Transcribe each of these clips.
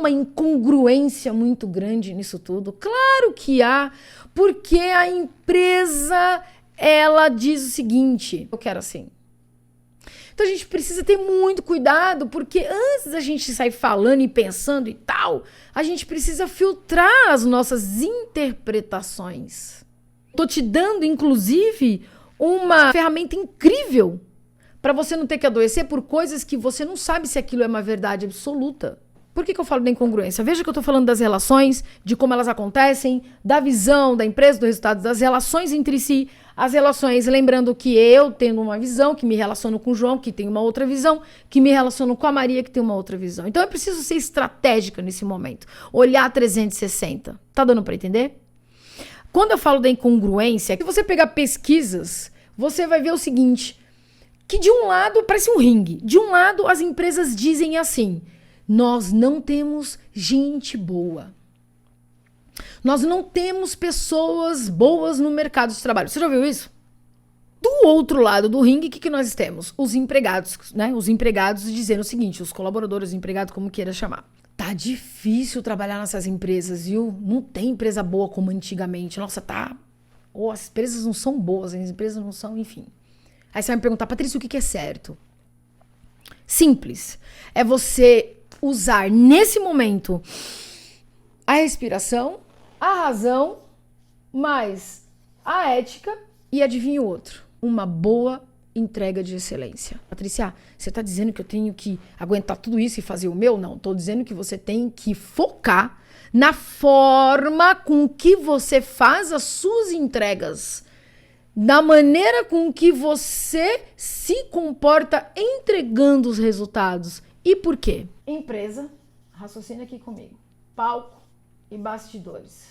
uma incongruência muito grande nisso tudo? Claro que há, porque a empresa, ela diz o seguinte: eu quero assim. Então a gente precisa ter muito cuidado, porque antes da gente sair falando e pensando e tal, a gente precisa filtrar as nossas interpretações. Tô te dando, inclusive, uma ferramenta incrível para você não ter que adoecer por coisas que você não sabe se aquilo é uma verdade absoluta. Por que eu falo da incongruência? Veja que eu tô falando das relações, de como elas acontecem, da visão da empresa, do resultado, das relações entre si, as relações, lembrando que eu tenho uma visão, que me relaciono com o João, que tem uma outra visão, que me relaciono com a Maria, que tem uma outra visão. Então eu preciso ser estratégica nesse momento, olhar 360. Tá dando para entender? Quando eu falo da incongruência, se você pegar pesquisas, você vai ver o seguinte, que de um lado parece um ringue, de um lado as empresas dizem assim: nós não temos gente boa. Nós não temos pessoas boas no mercado de trabalho. Você já viu isso? Do outro lado do ringue, o que nós temos? Os empregados, né? Os empregados dizendo o seguinte, os colaboradores, os empregados, como queira chamar. Tá difícil trabalhar nessas empresas, viu? Não tem empresa boa como antigamente. Nossa, tá... Ou as empresas não são boas, as empresas não são, enfim. Aí você vai me perguntar, Patrícia, o que é certo? Simples. É você usar nesse momento a respiração, a razão, mais a ética e adivinha o outro. Uma boa entrega de excelência. Patrícia, você está dizendo que eu tenho que aguentar tudo isso e fazer o meu? Não, estou dizendo que você tem que focar na forma com que você faz as suas entregas, na maneira com que você se comporta entregando os resultados. E por quê? Empresa, raciocina aqui comigo, palco e bastidores.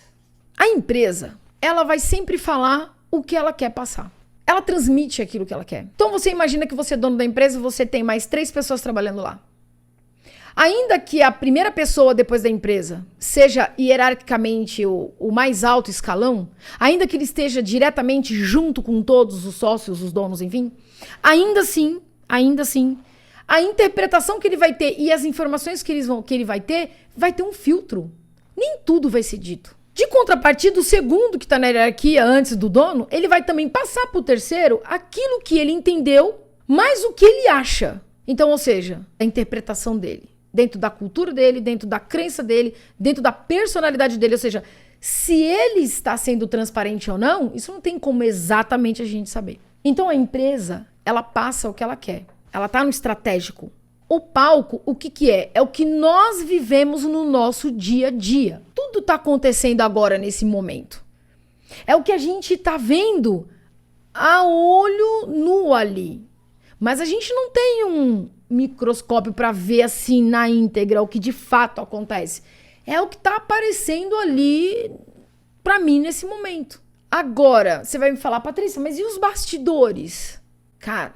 A empresa, ela vai sempre falar o que ela quer passar. Ela transmite aquilo que ela quer. Então você imagina que você é dono da empresa, você tem mais 3 pessoas trabalhando lá. Ainda que a primeira pessoa depois da empresa seja hierarquicamente o mais alto escalão, ainda que ele esteja diretamente junto com todos os sócios, os donos, enfim, ainda assim, a interpretação que ele vai ter e as informações que ele vai ter um filtro. Nem tudo vai ser dito. De contrapartida, o segundo que está na hierarquia antes do dono, ele vai também passar para o terceiro aquilo que ele entendeu, mais o que ele acha. Então, ou seja, a interpretação dele, dentro da cultura dele, dentro da crença dele, dentro da personalidade dele. Ou seja, se ele está sendo transparente ou não, isso não tem como exatamente a gente saber. Então, a empresa, ela passa o que ela quer. Ela está no estratégico. O palco, o que é? É o que nós vivemos no nosso dia a dia. Tudo está acontecendo agora, nesse momento. É o que a gente está vendo a olho nu ali. Mas a gente não tem um microscópio para ver assim na íntegra o que de fato acontece. É o que está aparecendo ali para mim nesse momento. Agora, você vai me falar, Patrícia, mas e os bastidores? Cara,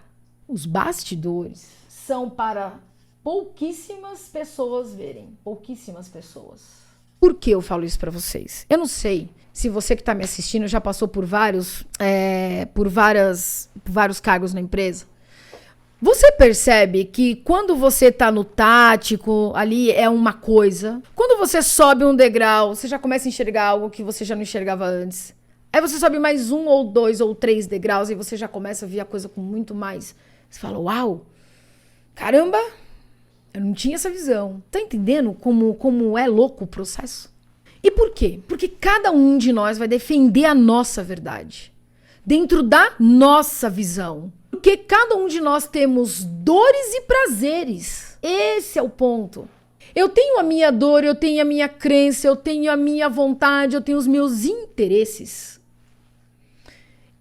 os bastidores são para pouquíssimas pessoas verem. Pouquíssimas pessoas. Por que eu falo isso para vocês? Eu não sei se você que está me assistindo já passou por vários cargos na empresa. Você percebe que quando você tá no tático, ali é uma coisa. Quando você sobe um degrau, você já começa a enxergar algo que você já não enxergava antes. Aí você sobe mais 1 ou 2 ou 3 degraus e você já começa a ver a coisa com muito mais. Você fala, uau, caramba, eu não tinha essa visão. Tá entendendo como é louco o processo? E por quê? Porque cada um de nós vai defender a nossa verdade. Dentro da nossa visão. Porque cada um de nós temos dores e prazeres. Esse é o ponto. Eu tenho a minha dor, eu tenho a minha crença, eu tenho a minha vontade, eu tenho os meus interesses.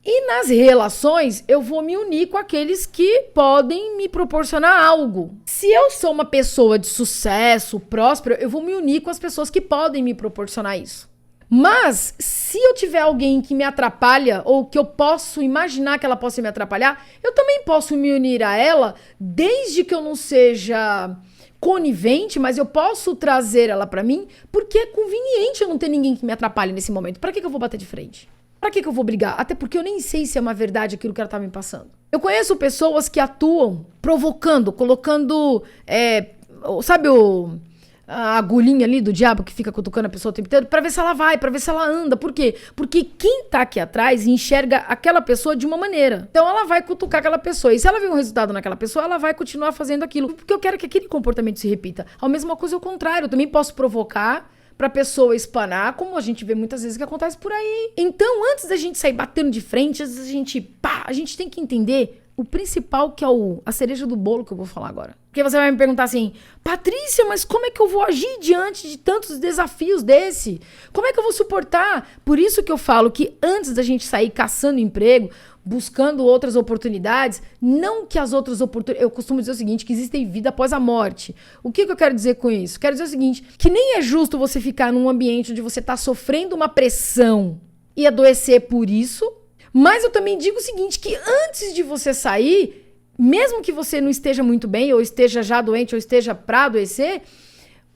E nas relações, eu vou me unir com aqueles que podem me proporcionar algo. Se eu sou uma pessoa de sucesso, próspera, eu vou me unir com as pessoas que podem me proporcionar isso. Mas, se eu tiver alguém que me atrapalha, ou que eu posso imaginar que ela possa me atrapalhar, eu também posso me unir a ela, desde que eu não seja conivente, mas eu posso trazer ela pra mim, porque é conveniente eu não ter ninguém que me atrapalhe nesse momento. Pra que eu vou bater de frente? Pra que eu vou brigar? Até porque eu nem sei se é uma verdade aquilo que ela tá me passando. Eu conheço pessoas que atuam provocando, colocando, sabe a agulhinha ali do diabo que fica cutucando a pessoa o tempo inteiro, pra ver se ela vai, pra ver se ela anda. Por quê? Porque quem tá aqui atrás enxerga aquela pessoa de uma maneira. Então ela vai cutucar aquela pessoa. E se ela vê um resultado naquela pessoa, ela vai continuar fazendo aquilo. Porque eu quero que aquele comportamento se repita. A mesma coisa é o contrário. Eu também posso provocar pra pessoa espanar, como a gente vê muitas vezes que acontece por aí. Então, antes da gente sair batendo de frente, antes da gente, a gente tem que entender o principal, que é a cereja do bolo que eu vou falar agora. Porque você vai me perguntar assim, Patrícia, mas como é que eu vou agir diante de tantos desafios desse? Como é que eu vou suportar? Por isso que eu falo que antes da gente sair caçando emprego, buscando outras oportunidades, não que as outras oportunidades... Eu costumo dizer o seguinte, que existe vida após a morte. O que eu quero dizer com isso? Quero dizer o seguinte, que nem é justo você ficar num ambiente onde você está sofrendo uma pressão e adoecer por isso, mas eu também digo o seguinte, que antes de você sair, mesmo que você não esteja muito bem, ou esteja já doente, ou esteja para adoecer,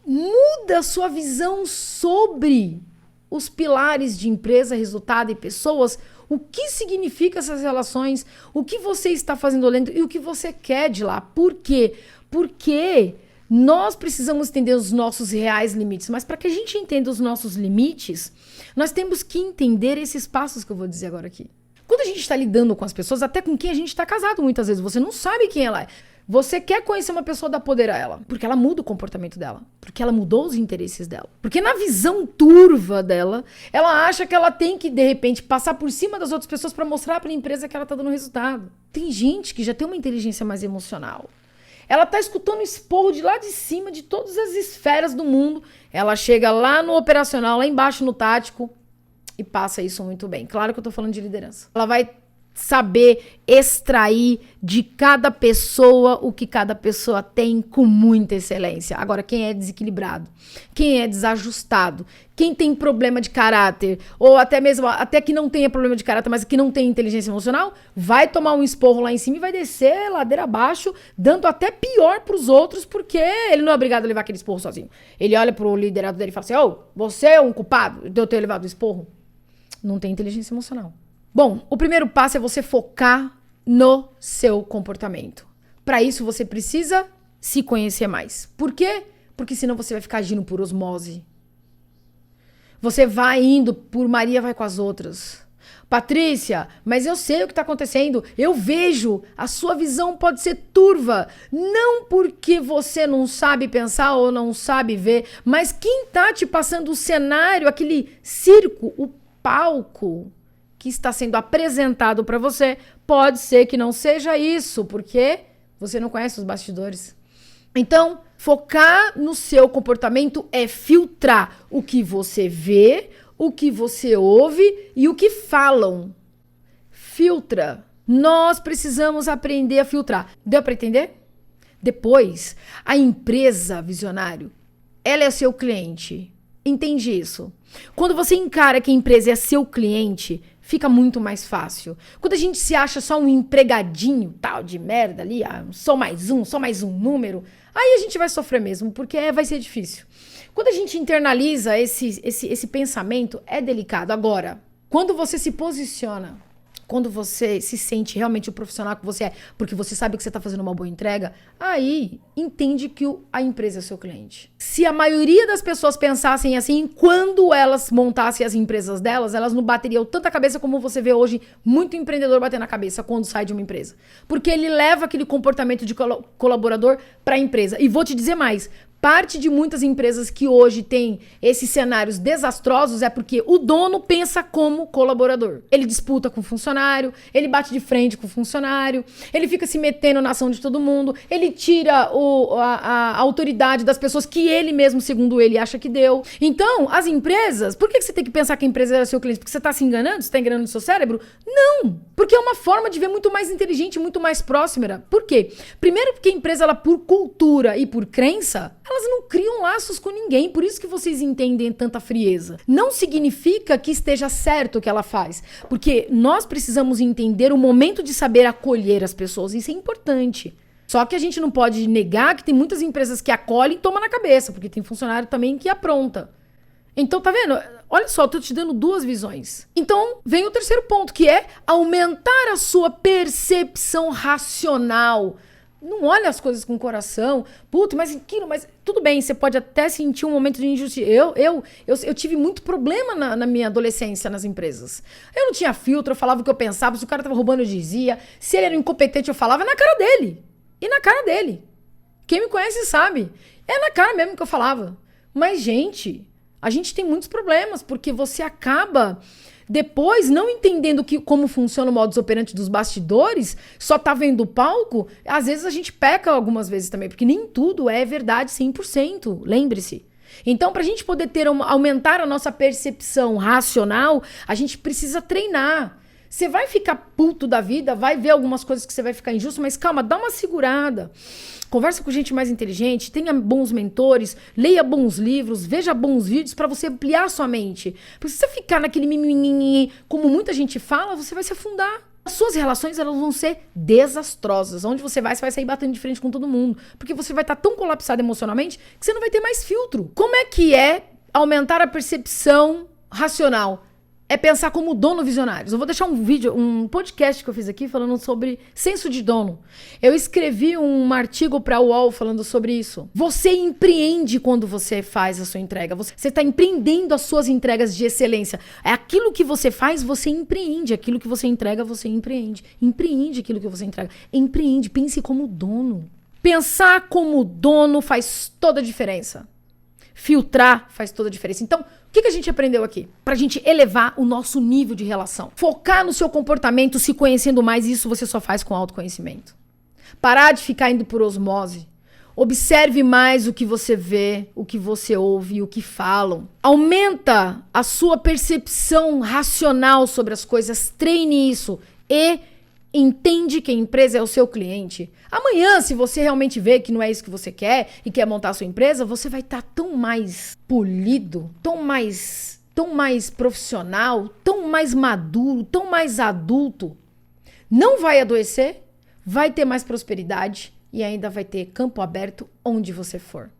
muda a sua visão sobre os pilares de empresa, resultado e pessoas. O que significa essas relações, o que você está fazendo dentro e o que você quer de lá. Por quê? Porque nós precisamos entender os nossos reais limites, mas para que a gente entenda os nossos limites, nós temos que entender esses passos que eu vou dizer agora aqui. Quando a gente está lidando com as pessoas, até com quem a gente está casado muitas vezes, você não sabe quem ela é. Você quer conhecer uma pessoa, dá poder a ela, porque ela muda o comportamento dela, porque ela mudou os interesses dela. Porque na visão turva dela, ela acha que ela tem que, de repente, passar por cima das outras pessoas para mostrar para a empresa que ela está dando resultado. Tem gente que já tem uma inteligência mais emocional. Ela tá escutando esporro de lá de cima, de todas as esferas do mundo. Ela chega lá no operacional, lá embaixo no tático, e passa isso muito bem. Claro que eu tô falando de liderança. Ela vai saber extrair de cada pessoa o que cada pessoa tem com muita excelência. Agora, quem é desequilibrado, quem é desajustado, quem tem problema de caráter, ou até mesmo, até que não tenha problema de caráter, mas que não tem inteligência emocional, vai tomar um esporro lá em cima e vai descer ladeira abaixo, dando até pior pros outros, porque ele não é obrigado a levar aquele esporro sozinho. Ele olha pro liderado dele e fala assim, ô, você é um culpado de eu ter levado o esporro? Não tem inteligência emocional. Bom, o primeiro passo é você focar no seu comportamento. Para isso, você precisa se conhecer mais. Por quê? Porque senão você vai ficar agindo por osmose. Você vai indo por Maria vai com as outras. Patrícia, mas eu sei o que está acontecendo. Eu vejo. A sua visão pode ser turva. Não porque você não sabe pensar ou não sabe ver, mas quem está te passando o cenário, aquele circo, o palco que está sendo apresentado para você, pode ser que não seja isso, porque você não conhece os bastidores. Então, focar no seu comportamento é filtrar o que você vê, o que você ouve e o que falam. Filtra. Nós precisamos aprender a filtrar. Deu para entender? Depois, a empresa, visionário, ela é seu cliente. Entende isso? Quando você encara que a empresa é seu cliente, fica muito mais fácil. Quando a gente se acha só um empregadinho, tal, de merda ali, só mais um número, aí a gente vai sofrer mesmo, porque vai ser difícil. Quando a gente internaliza esse pensamento, é delicado. Agora, quando você se posiciona, quando você se sente realmente o profissional que você é, porque você sabe que você está fazendo uma boa entrega, aí entende que a empresa é seu cliente. Se a maioria das pessoas pensassem assim, quando elas montassem as empresas delas, elas não bateriam tanta cabeça como você vê hoje muito empreendedor batendo na cabeça quando sai de uma empresa. Porque ele leva aquele comportamento de colaborador para a empresa. E vou te dizer mais, parte de muitas empresas que hoje têm esses cenários desastrosos é porque o dono pensa como colaborador. Ele disputa com o funcionário, ele bate de frente com o funcionário, ele fica se metendo na ação de todo mundo, ele tira a autoridade das pessoas que ele mesmo, segundo ele, acha que deu. Então, as empresas, por que você tem que pensar que a empresa era seu cliente? Porque você está se enganando? Você está enganando o seu cérebro? Não! Porque é uma forma de ver muito mais inteligente, muito mais próxima. Por quê? Primeiro porque a empresa, ela por cultura e por crença, elas não criam laços com ninguém, por isso que vocês entendem tanta frieza. Não significa que esteja certo o que ela faz, porque nós precisamos entender o momento de saber acolher as pessoas, isso é importante. Só que a gente não pode negar que tem muitas empresas que acolhem e tomam na cabeça, porque tem funcionário também que apronta. Então, tá vendo? Olha só, eu tô te dando duas visões. Então, vem o terceiro ponto, que é aumentar a sua percepção racional. Não olha as coisas com o coração. Puta, mas aquilo, mas... Tudo bem, você pode até sentir um momento de injustiça. Eu tive muito problema na minha adolescência nas empresas. Eu não tinha filtro, eu falava o que eu pensava. Se o cara tava roubando, eu dizia. Se ele era incompetente, eu falava na cara dele. E na cara dele. Quem me conhece sabe. É na cara mesmo que eu falava. Mas, gente, a gente tem muitos problemas, porque você acaba depois não entendendo como funciona o modus operandi dos bastidores, só tá vendo o palco. Às vezes a gente peca algumas vezes também, porque nem tudo é verdade 100%, lembre-se. Então, para a gente poder aumentar a nossa percepção racional, a gente precisa treinar. Você vai ficar puto da vida, vai ver algumas coisas que você vai ficar injusto, mas calma, dá uma segurada. Conversa com gente mais inteligente, tenha bons mentores, leia bons livros, veja bons vídeos para você ampliar a sua mente. Porque se você ficar naquele mimimi, como muita gente fala, você vai se afundar. As suas relações, elas vão ser desastrosas. Onde você vai sair batendo de frente com todo mundo. Porque você vai estar tão colapsado emocionalmente que você não vai ter mais filtro. Como é que é aumentar a percepção racional? É pensar como dono visionário. Eu vou deixar um podcast que eu fiz aqui falando sobre senso de dono. Eu escrevi um artigo para a UOL falando sobre isso. Você empreende quando você faz a sua entrega. Você está empreendendo as suas entregas de excelência. É aquilo que você faz, você empreende. Aquilo que você entrega, você empreende. Empreende aquilo que você entrega. Empreende, pense como dono. Pensar como dono faz toda a diferença. Filtrar faz toda a diferença. Então, o que a gente aprendeu aqui? Pra gente elevar o nosso nível de relação. Focar no seu comportamento, se conhecendo mais, e isso você só faz com autoconhecimento. Parar de ficar indo por osmose. Observe mais o que você vê, o que você ouve, o que falam. Aumenta a sua percepção racional sobre as coisas. Treine isso e entende que a empresa é o seu cliente. Amanhã, se você realmente vê que não é isso que você quer e quer montar a sua empresa, você vai estar tão mais polido, tão mais profissional, tão mais maduro, tão mais adulto. Não vai adoecer, vai ter mais prosperidade e ainda vai ter campo aberto onde você for.